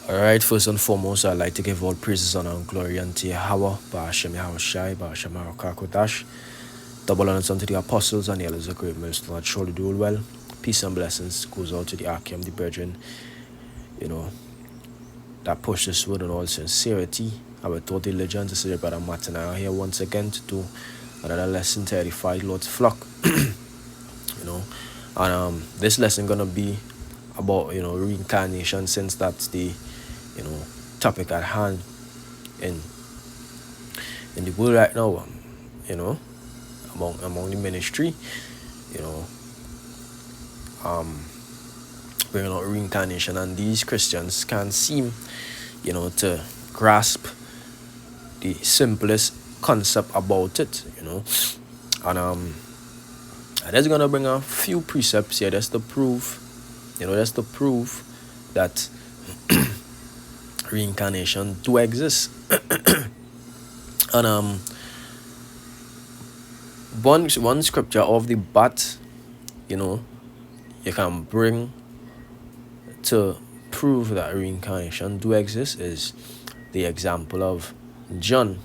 Alright, first and foremost, I'd like to give all praises, honor, and glory unto Yahweh, Ba'ashem Yahushai, Ba'ashem Harokakodash. Double honors unto the apostles and the elders of great millstone that surely do well. Peace and blessings goes out to the Archium, the brethren, you know, that push this word in all sincerity. I with all diligence to say brother Matt and I are here once again to do another lesson to edify Lord's flock. And this lesson gonna be about reincarnation, since that's the topic at hand in the world right now. Among the ministry, bringing out reincarnation, and these Christians can't seem to grasp the simplest concept about it. And I'm just gonna bring a few precepts here just to prove that reincarnation do exist. And one scripture of the bat, you can bring to prove that reincarnation do exist is the example of John,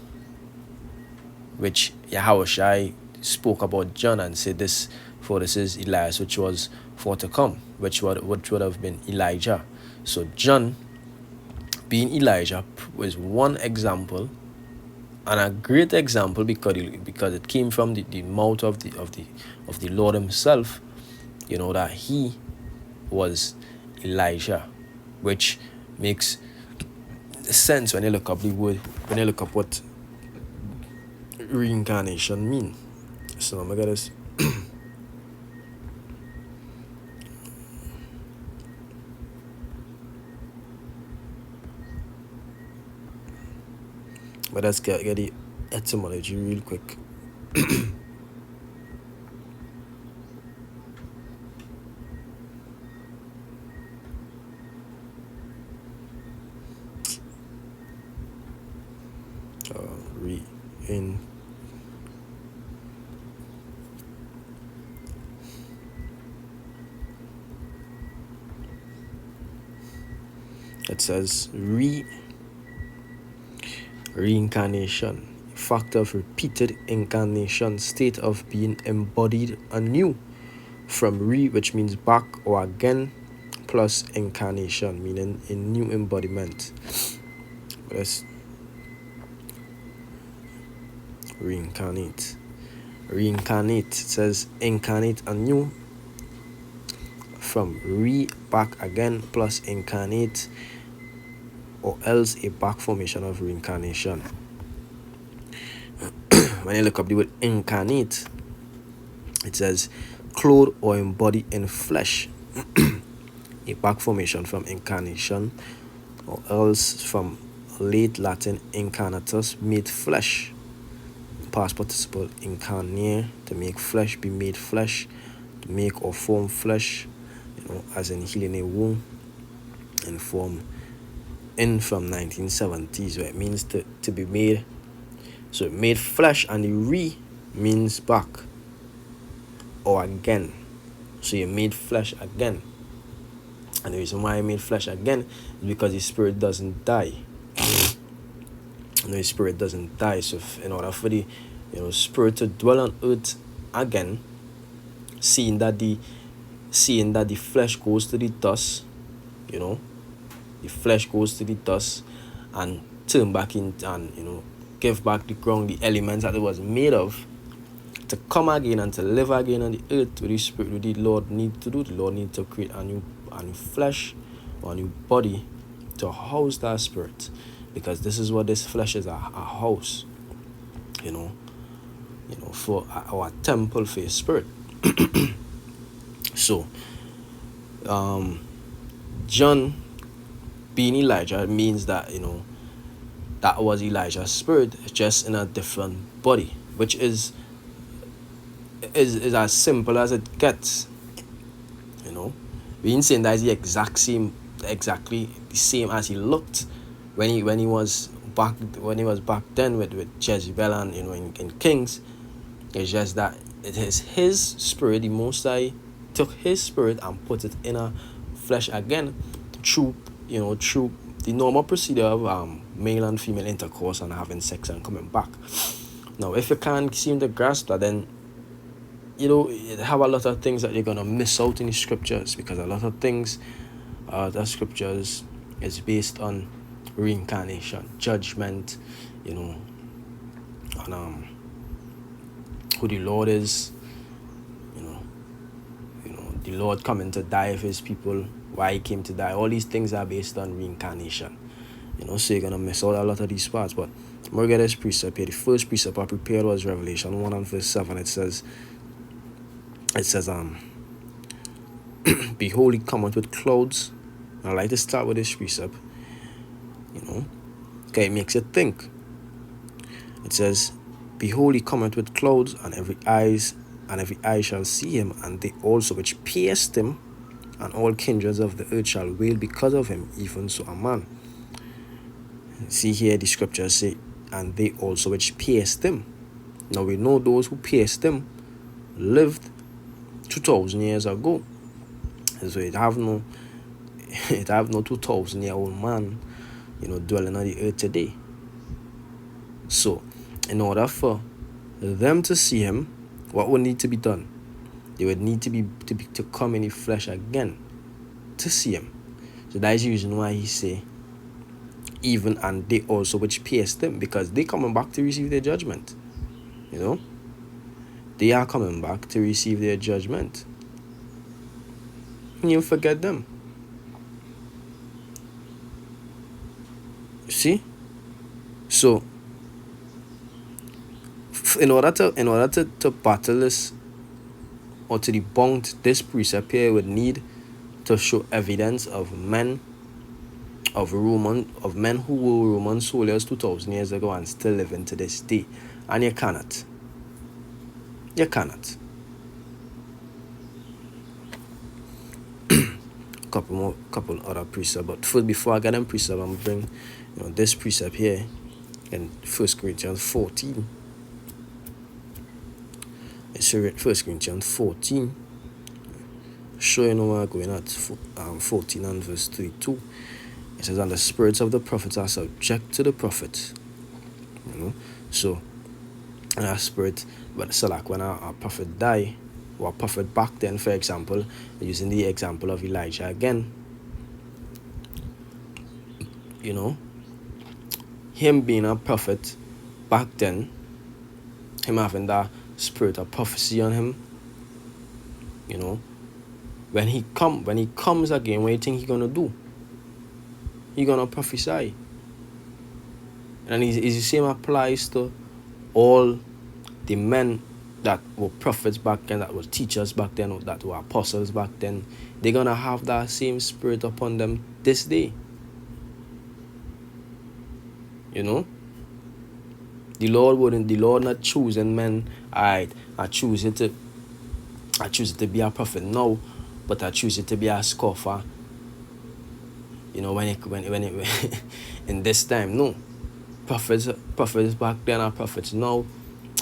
which Yahushai spoke about John and said this is Elias, which was for to come, which would have been Elijah. So John, being Elijah, was one example, and a great example because it came from the mouth of the Lord himself, that he was Elijah, which makes sense when you look up the word, when you look up what reincarnation mean. So I'm gonna get this. But let's get the etymology real quick. It says reincarnation, fact of repeated incarnation, state of being embodied anew, from which means back or again, plus incarnation, meaning a new embodiment. Let's reincarnate. It says incarnate anew, from back again, plus incarnate, or else a back formation of reincarnation. When you look up the word incarnate, it says clothed or embodied in flesh. A back formation from incarnation, or else from late Latin incarnatus, made flesh. Past participle incarnare, to make flesh, be made flesh, to make or form flesh, as in healing a wound, and form in from 1970s, where it means to be made. So it made flesh, and the means back or again. So you made flesh again, and the reason why I made flesh again is because the spirit doesn't die. The spirit doesn't die. So in order for the spirit to dwell on earth again, seeing that the flesh goes to the dust, the flesh goes to the dust and turn back in, and give back the ground the elements that it was made of, to come again and to live again on the earth with the spirit. What the Lord need to do, the Lord need to create a new flesh or a new body to house that spirit, because this is what this flesh is, a house, for our temple for his spirit. So John being Elijah means that that was Elijah's spirit, just in a different body, which is as simple as it gets. We ain't saying that is exactly the same as he looked when he was back then with Jezebel and in Kings. It's just that it is his spirit. The Most High took his spirit and put it in a flesh again through the normal procedure of male and female intercourse and having sex and coming back. Now, if you can't seem to grasp that, then you have a lot of things that you're gonna miss out in the scriptures, because a lot of things, the scriptures is based on reincarnation, judgment, on who the Lord is, the Lord coming to die for his people, why he came to die. All these things are based on reincarnation. So you're gonna miss out a lot of these parts. But we'll get this precept here. The first precept I prepared was Revelation 1 and verse 7. It says, behold, he cometh with clouds. I like to start with this precept. Okay, it makes you think. It says, behold, he cometh with clouds, and every eye shall see him, and they also which pierced him, and all kindreds of the earth shall wail because of him, even so a man. See here, the scriptures say, and they also which pierced him. Now we know those who pierced him lived 2,000 years ago. So it have no 2,000-year-old man, dwelling on the earth today. So, in order for them to see him, what would need to be done? They would need to come in the flesh again to see him. So that is the reason why he say, even and they also which pierced him, because they coming back to receive their judgment. They are coming back to receive their judgment. You forget them. See? So in order to battle this, or to debunk this precept here, would need to show evidence of men who were Roman soldiers 2,000 years ago and still living to this day. And you cannot. Couple other precepts, but first, before I get them precept, I'm bring this precept here in 1 Corinthians 14. It's 1 Corinthians 14. Showing where I'm going at 14 and verse 32. It says, and the spirits of the prophets are subject to the prophet. So, and our spirit, but so like when our prophet die, or a prophet back then, for example, using the example of Elijah again, him being a prophet back then, him having that spirit of prophecy on him, when he comes again, what do you think he's gonna do? He's gonna prophesy. And the same applies to all the men that were prophets back then, that were teachers back then, or that were apostles back then. They're gonna have that same spirit upon them this day. The Lord not choosing men. I choose it to be a prophet now, but I choose it to be a scoffer. When it in this time, no. Prophets back then are prophets now,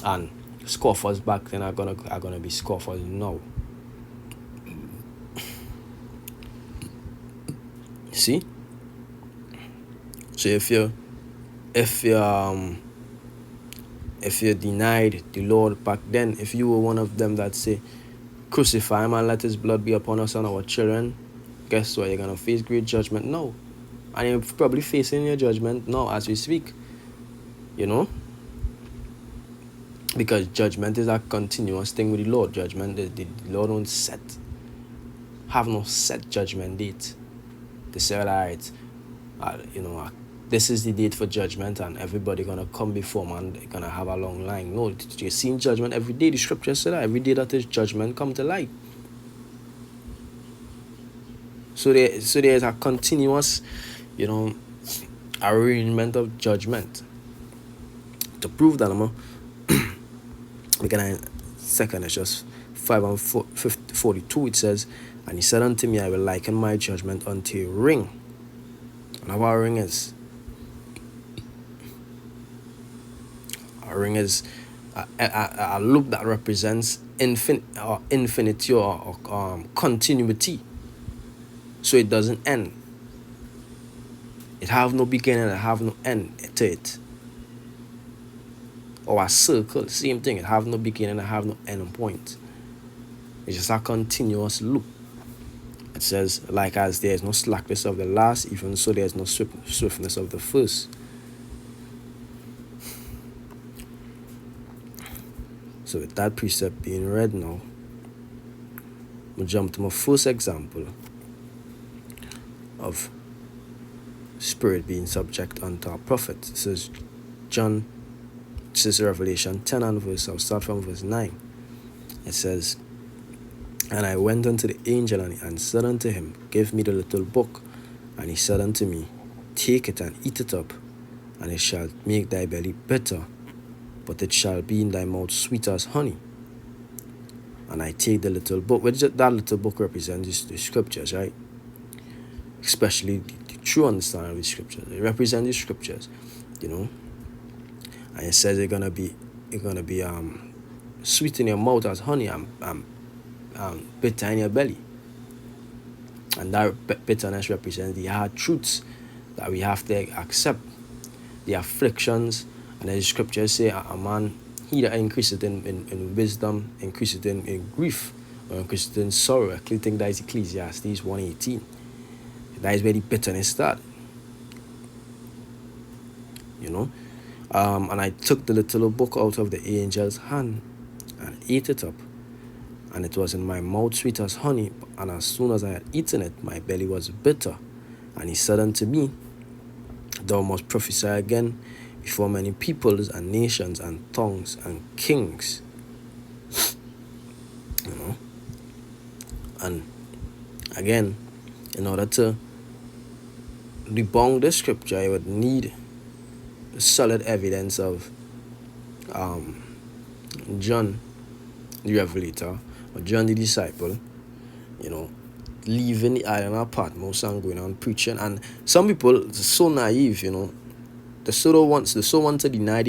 and scoffers back then are gonna be scoffers now. See? So if you denied the Lord back then, if you were one of them that say, crucify him and let his blood be upon us and our children, guess what? You're gonna face great judgment now. And you're probably facing your judgment now as we speak. Because judgment is a continuous thing with the Lord. Judgment, the Lord don't have no set judgment date. They say, alright, this is the date for judgment, and everybody gonna come before man. They're gonna have a long line. No, you're seeing judgment every day. The scripture said that every day that is judgment come to light. So there's a continuous, arrangement of judgment. To prove that, we can 2 Corinthians 5 and 42. It says, and he said unto me, I will liken my judgment unto a ring. And our ring is a loop that represents infinity or continuity, so it doesn't end. It have no beginning and it have no end to it. Or a circle, same thing. It have no beginning and it have no end point. It's just a continuous loop. It says, like as there is no slackness of the last, even so there is no swiftness of the first. So with that precept being read now, we'll jump to my first example of spirit being subject unto a prophet. This is Revelation 10 and verse, I'll start from verse 9. It says, and I went unto the angel and said unto him, give me the little book. And he said unto me, take it and eat it up, and it shall make thy belly bitter, but it shall be in thy mouth sweet as honey. And I take the little book, which that little book represents the scriptures, right? Especially the true understanding of the scriptures. It represents the scriptures, And it says it's gonna be sweet in your mouth as honey, and bitter in your belly. And that bitterness represents the hard truths that we have to accept, the afflictions. And as the scriptures say, a man, he that increaseth in wisdom, increaseth in grief, or increaseth in sorrow. I think that is Ecclesiastes 1:18. That is where the bitterness started. And I took the little book out of the angel's hand and ate it up. And it was in my mouth sweet as honey, and as soon as I had eaten it, my belly was bitter. And he said unto me, thou must prophesy again before many peoples and nations and tongues and kings. And again, in order to debunk the scripture, I would need solid evidence of John the Revelator, or John the disciple, leaving the island of Patmos and going on preaching. And some people are so naive, they so want to deny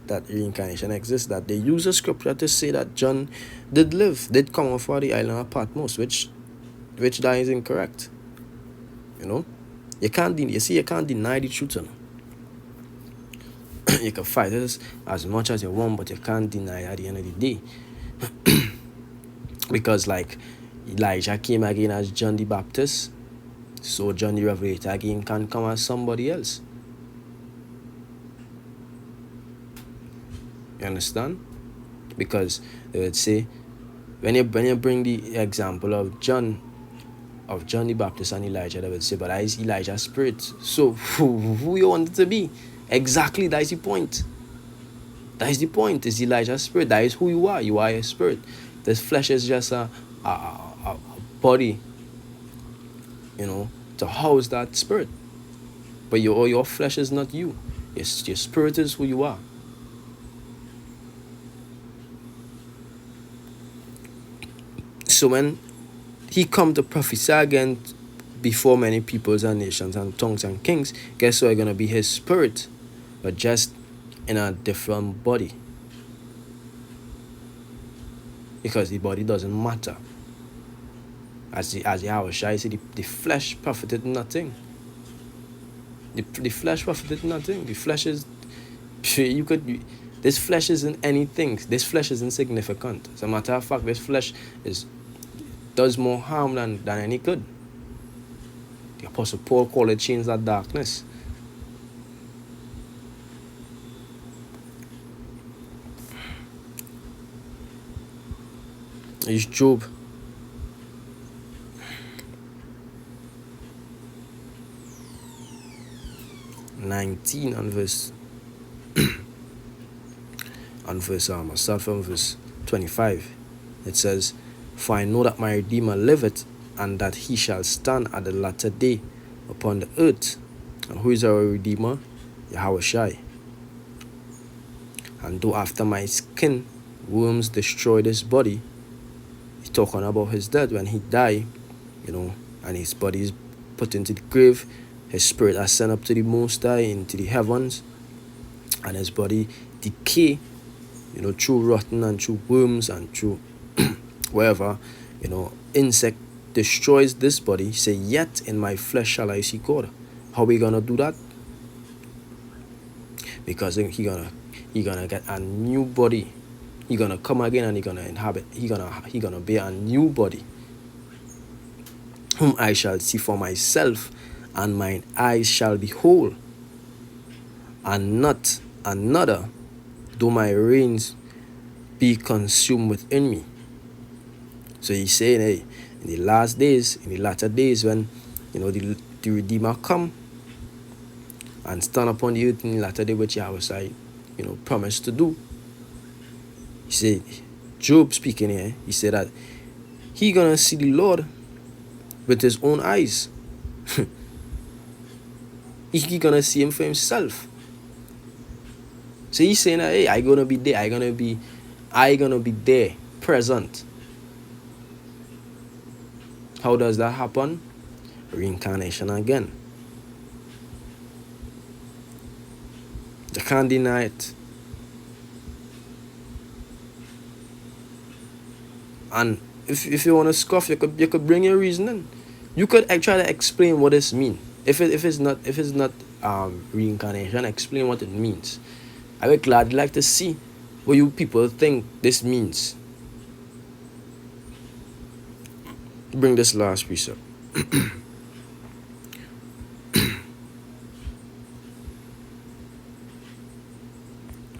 that reincarnation exists, that they use the scripture to say that John did come off of the island of Patmos, which that is incorrect. You can't deny the truth. You can fight this as much as you want, but you can't deny it at the end of the day. Because like Elijah came again as John the Baptist, so John the Revelator again can come as somebody else. You understand? Because they would say, when you bring the example of John the Baptist and Elijah, they would say, but that is Elijah's spirit. So who you want it to be? Exactly, that is the point. That is the point. It's Elijah's spirit. That is who you are. You are a spirit. This flesh is just a body, to house that spirit. But your flesh is not you. Your spirit is who you are. So when he come to prophesy again before many peoples and nations and tongues and kings, guess what? It's going to be his spirit, but just in a different body. Because the body doesn't matter. As Yahweh said, the flesh profited nothing. The flesh profited nothing. The flesh is... This flesh isn't anything. This flesh is insignificant. As a matter of fact, this flesh does more harm than any good. The Apostle Paul called it chains of darkness. It's Job 19 and verse I'll start from verse 25. It says, for I know that my Redeemer liveth, and that he shall stand at the latter day upon the earth. And who is our Redeemer? Yahweh Shai. And though after my skin worms destroy this body, he's talking about his death. When he died, and his body is put into the grave, his spirit is sent up to the Most High, into the heavens, and his body decay, through rotten and through worms and through wherever, insect destroys this body. Say, yet in my flesh shall I see God. How we gonna do that? Because he gonna get a new body. He gonna come again and he gonna inhabit. He gonna be a new body, whom I shall see for myself, and mine eyes shall behold, and not another, though my reins be consumed within me. So he's saying, hey, in the last days, in the latter days, when the Redeemer come and stand upon the earth in the latter day, which Yahweh promised to do. He said, Job speaking here, he said that he gonna see the Lord with his own eyes. he gonna see him for himself. So he's saying that, hey, I gonna be there, I gonna be there, present. How does that happen? Reincarnation again. You can't deny it. And if you want to scoff, you could bring your reasoning. You could try to explain what this means. If it's not reincarnation, explain what it means. I would gladly like to see what you people think this means. Bring this last piece up.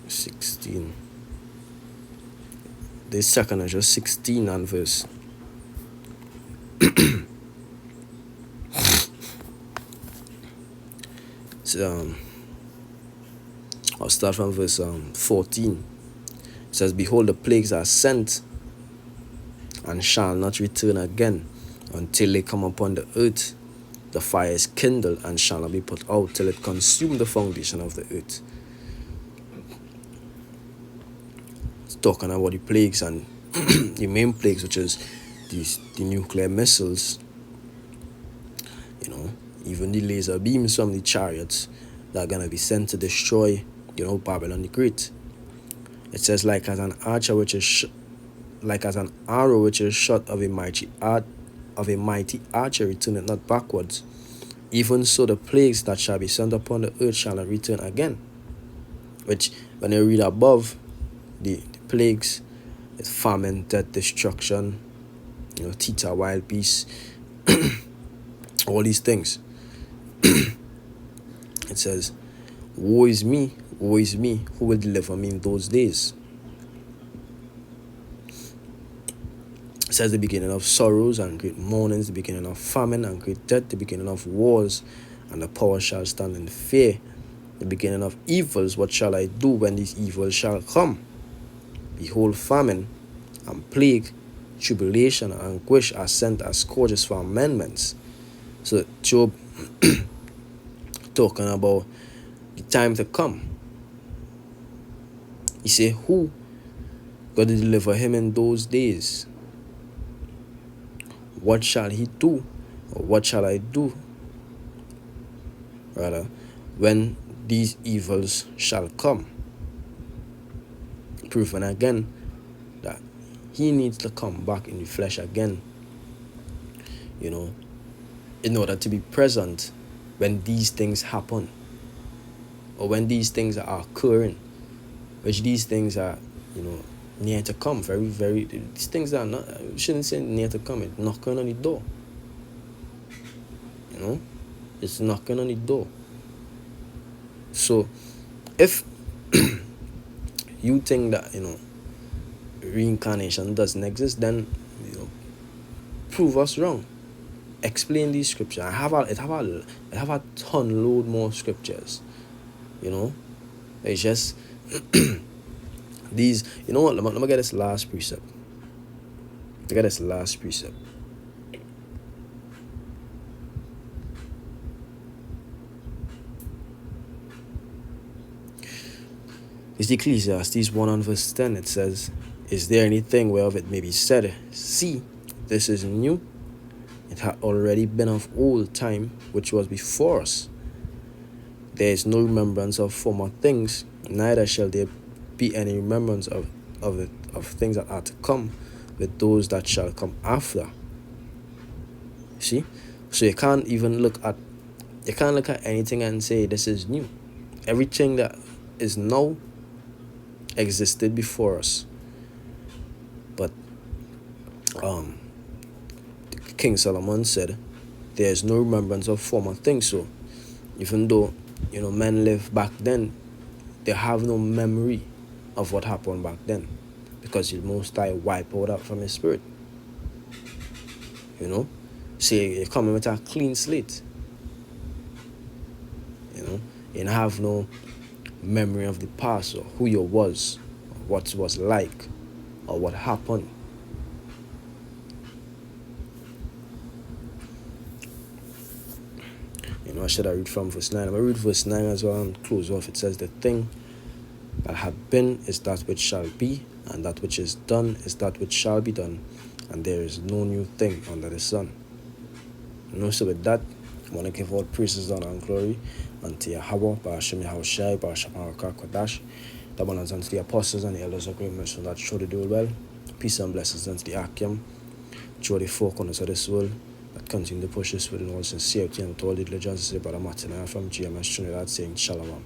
16. The second is just 16 and verse. So, I'll start from verse 14. It says, behold, the plagues are sent and shall not return again until they come upon the earth. The fire is kindled and shall not be put out till it consume the foundation of the earth. It's talking about the plagues, and the main plagues, which is the nuclear missiles, even the laser beams from the chariots that are going to be sent to destroy, Babylon the Great. It says, like as an archer which is like as an arrow which is shot of a mighty archer returneth not backwards, even so the plagues that shall be sent upon the earth shall not return again. Which, when you read above, the plagues, it's famine, death, destruction, Theta, wild beasts, all these things. It says, woe is me, who will deliver me in those days? It says the beginning of sorrows and great mournings, the beginning of famine and great death, the beginning of wars, and the power shall stand in fear. The beginning of evils, what shall I do when these evils shall come? Behold, famine and plague, tribulation and anguish are sent as scourges for amendments. So Job talking about the time to come. He say, who going to deliver him in those days? What shall he do? Or what shall I do? Rather, when these evils shall come. Proving again that he needs to come back in the flesh again, in order to be present when these things happen, or when these things are occurring, which these things are, near to come. Very, very, these things are not, I shouldn't say near to come, it's knocking on the door. It's knocking on the door. So, if you think that, reincarnation doesn't exist, then, prove us wrong. Explain these scriptures. I have a ton load more scriptures. It's just these. You know what? Let me get this last precept. It's Ecclesiastes 1 and verse 10. It says, is there anything whereof it may be said, see, this is new? It had already been of old time, which was before us. There is no remembrance of former things, neither shall there be any remembrance of things that are to come with those that shall come after. See? So you can't even look at You can't look at anything and say this is new. Everything that is now existed before us. But King Solomon said, there is no remembrance of former things. So even though, men live back then, they have no memory of what happened back then, because the Most High wipe out that from his spirit. So you're coming with a clean slate. You have no memory of the past, or who you was, or what it was like, or what happened. What should I read from verse 9? I'm going to read verse 9 as well and close off. It says, the thing that had been is that which shall be, and that which is done is that which shall be done, and there is no new thing under the sun. So with that, I want to give all praises, honor, and glory unto Yahweh, Ba'ashem Yahushai, Ba'ashem Harakah Kodash, the abundance unto the apostles and the elders of great mission that show to do well. Peace and blessings unto the Akim, through the four corners of this world, that continue to push this with all sincerity and with all diligence. Brother Martin from GMS Trinidad saying Shalom.